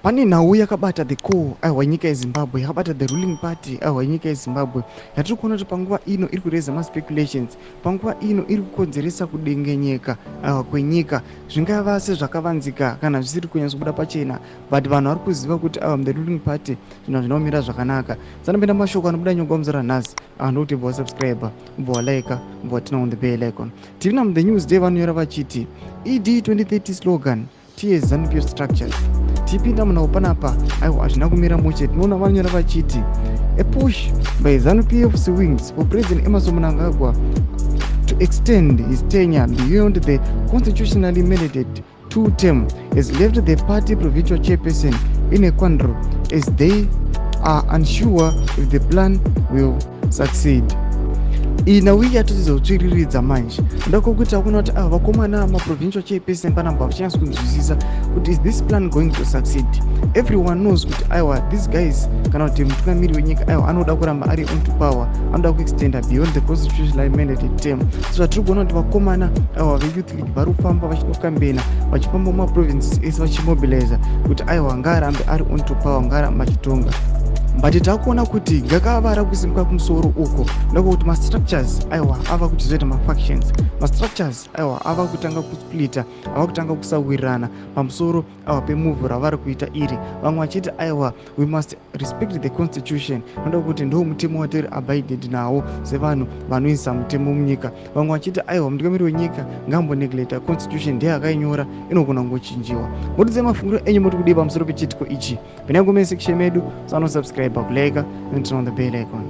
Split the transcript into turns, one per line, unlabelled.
pane nhau yakabata the core nyika yeZimbabwe, yakabata the ruling party nyika yeZimbabwe, yatiri kuona kuti panguva ino iri kureza maspeculations, panguva ino iri kukonzeresa kudengenyeka kwenyika, zvingava sezvakavanzika kana zvisiri kunyatsobuda pachena, but vanhu vari kuziva kuti the ruling party zvinhu zvinomira zvakanaka. Sanapinda mashoko anobuda nyongwa muzora nhasi, ndokuti bva wasubscribe, bva walike, bva watina on the bell icon. Tiri namu the news day vanonyora vachiti ED 2030 slogan TS Zanu structures. Tipinda munao panapa hazvina kumira mushe. Tinoona vanonyora vachiti a push by Zanu-PF's wings for President Emmerson Mnangagwa to extend his tenure beyond the constitutionally mandated 2-term has left the party provincial chairperson in a quandary as they are unsure if the plan will succeed. Ina wiki yatotizoutsviriridza manje ndakokuti akuona kuti vakomana maprovincial chairperson panamba vachanyatsa kunzwisisa kuti is this plan going to succeed. Everyone knows kuti these guys kana kuti mutungamiri wenyika anoda kuramba ari on to power, anoda kuextenda beyond the constitutionally mandated term. So zvatiri kuona kuti vakomana veyouth league vari kufamba vachitokambena vachifamba mumaprovinces ese vachimobiliza kuti ngaarambe ari on to power, ngaarambe achitonga. But takuona kuti gakava rakusimuka kumusoro uko ndokuti mastructures ava kuchizoita mafactions, mastructures ava kutanga kusplita, ava kutanga kusawirirana pamusoro pemuvhu ravari kuita iri. Vamwe vachiti we must respect the constitution, ndokuti ndo mutemo watiri abided nawo sevanhu vanoisa mutemo munyika. Vamwe vachiti mutungamiri wenyika ngamboneglecta constitution ndiye akainyora, inogona kungochinjiwa. Mutidze mafungiro enyu muri kudii pamusoro pechitiko ichi. Pinai comment section medu, subscribe, like, and turn on the bell icon.